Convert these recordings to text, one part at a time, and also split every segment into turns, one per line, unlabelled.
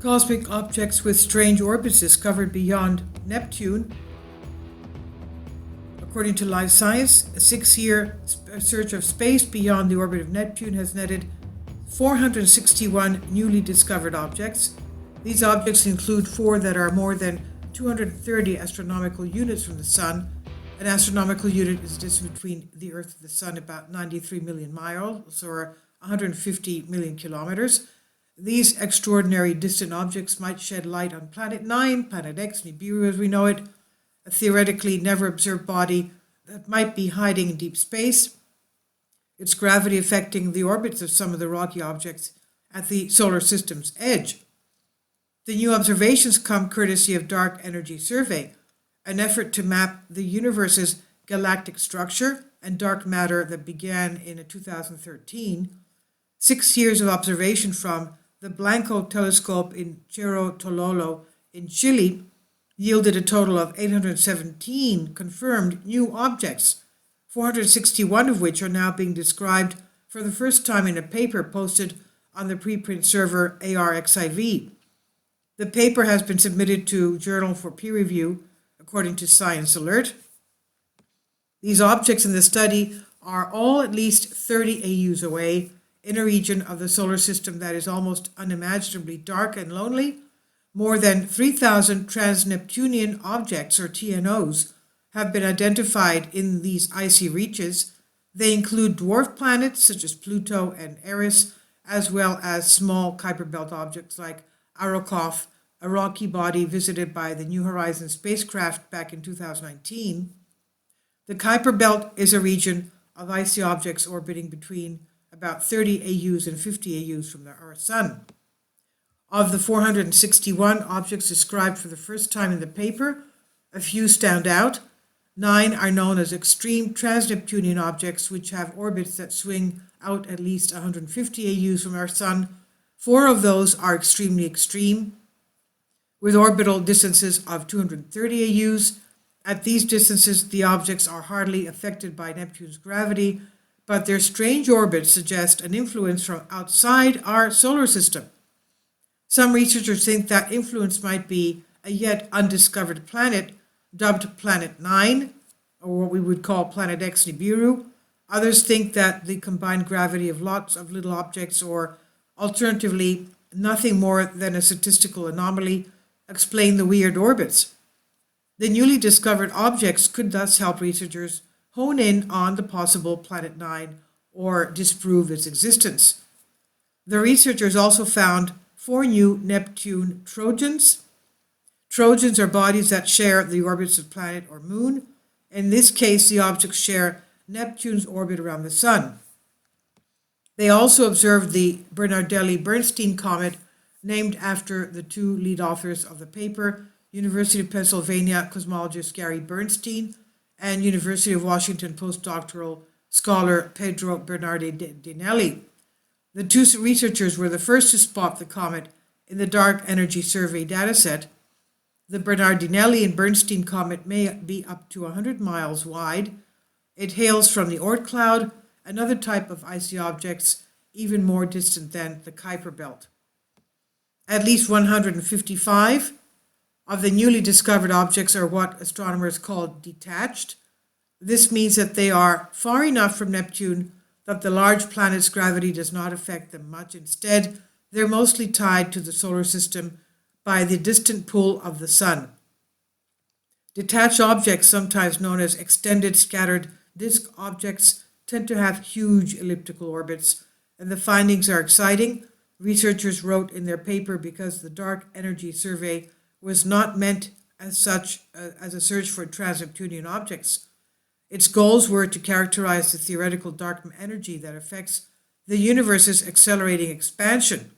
cosmic objects with strange orbits discovered beyond Neptune. According to Live Science, a 6-year search of space beyond the orbit of Neptune has netted 461 newly discovered objects. These objects include 4 that are more than 230 astronomical units from the Sun. An astronomical unit is the distance between the Earth and the Sun, about 93 million miles, or 150 million kilometers. These extraordinary distant objects might shed light on Planet 9, Planet X, Nibiru as we know it, a theoretically never observed body that might be hiding in deep space, its gravity affecting the orbits of some of the rocky objects at the solar system's edge. The new observations come courtesy of Dark Energy Survey, an effort to map the universe's galactic structure and dark matter that began in 2013. 6 years of observation from the Blanco telescope in Cerro Tololo in Chile yielded a total of 817 confirmed new objects, 461 of which are now being described for the first time in a paper posted on the preprint server ARXIV. The paper has been submitted to Journal for peer review, according to Science Alert. These objects in the study are all at least 30 AUs away, in a region of the solar system that is almost unimaginably dark and lonely. More than 3,000 trans-Neptunian objects, or TNOs, have been identified in these icy reaches. They include dwarf planets such as Pluto and Eris, as well as small Kuiper Belt objects like Arrokoth, a rocky body visited by the New Horizons spacecraft back in 2019. The Kuiper Belt is a region of icy objects orbiting between about 30 AUs and 50 AUs from our Sun. Of the 461 objects described for the first time in the paper, a few stand out. 9 are known as extreme trans-Neptunian objects, which have orbits that swing out at least 150 AUs from our Sun. 4 of those are extremely extreme, with orbital distances of 230 AUs. At these distances, the objects are hardly affected by Neptune's gravity, but their strange orbits suggest an influence from outside our solar system. Some researchers think that influence might be a yet undiscovered planet, dubbed Planet 9, or what we would call Planet X Nibiru. Others think that the combined gravity of lots of little objects, or alternatively, nothing more than a statistical anomaly, explain the weird orbits. The newly discovered objects could thus help researchers hone in on the possible Planet 9 or disprove its existence. The researchers also found 4 new Neptune Trojans. Trojans are bodies that share the orbits of planet or moon. In this case, the objects share Neptune's orbit around the Sun. They also observed the Bernardelli-Bernstein comet, named after the 2 lead authors of the paper, University of Pennsylvania cosmologist Gary Bernstein and University of Washington postdoctoral scholar Pedro Bernardinelli. The 2 researchers were the first to spot the comet in the Dark Energy Survey dataset. The Bernardinelli and Bernstein comet may be up to 100 miles wide. It hails from the Oort cloud, another type of icy objects even more distant than the Kuiper Belt. At least 155 of the newly discovered objects are what astronomers call detached. This means that they are far enough from Neptune that the large planet's gravity does not affect them much. Instead, they're mostly tied to the solar system by the distant pull of the Sun. Detached objects, sometimes known as extended scattered disk objects, tend to have huge elliptical orbits, and the findings are exciting. Researchers wrote in their paper because the Dark Energy Survey was not meant as such as a search for trans-Neptunian objects. Its goals were to characterize the theoretical dark energy that affects the universe's accelerating expansion.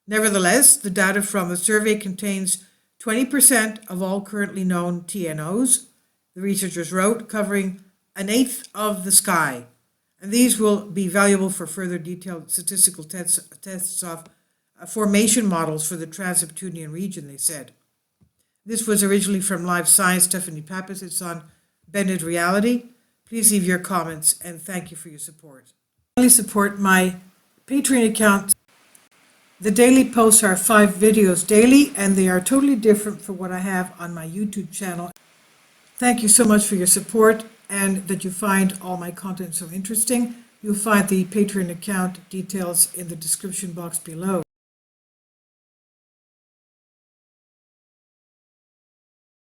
Nevertheless, the data from the survey contains 20% of all currently known TNOs, the researchers wrote, covering 1/8 of the sky. And these will be valuable for further detailed statistical tests of formation models for the trans-Neptunian region, they said. This was originally from Live Science, Stephanie Pappas. It's on Bended Reality. Please leave your comments, and thank you for your support. Please support my Patreon account. The daily posts are 5 videos daily, and they are totally different from what I have on my YouTube channel. Thank you so much for your support and that you find all my content so interesting. You'll find the Patreon account details in the description box below.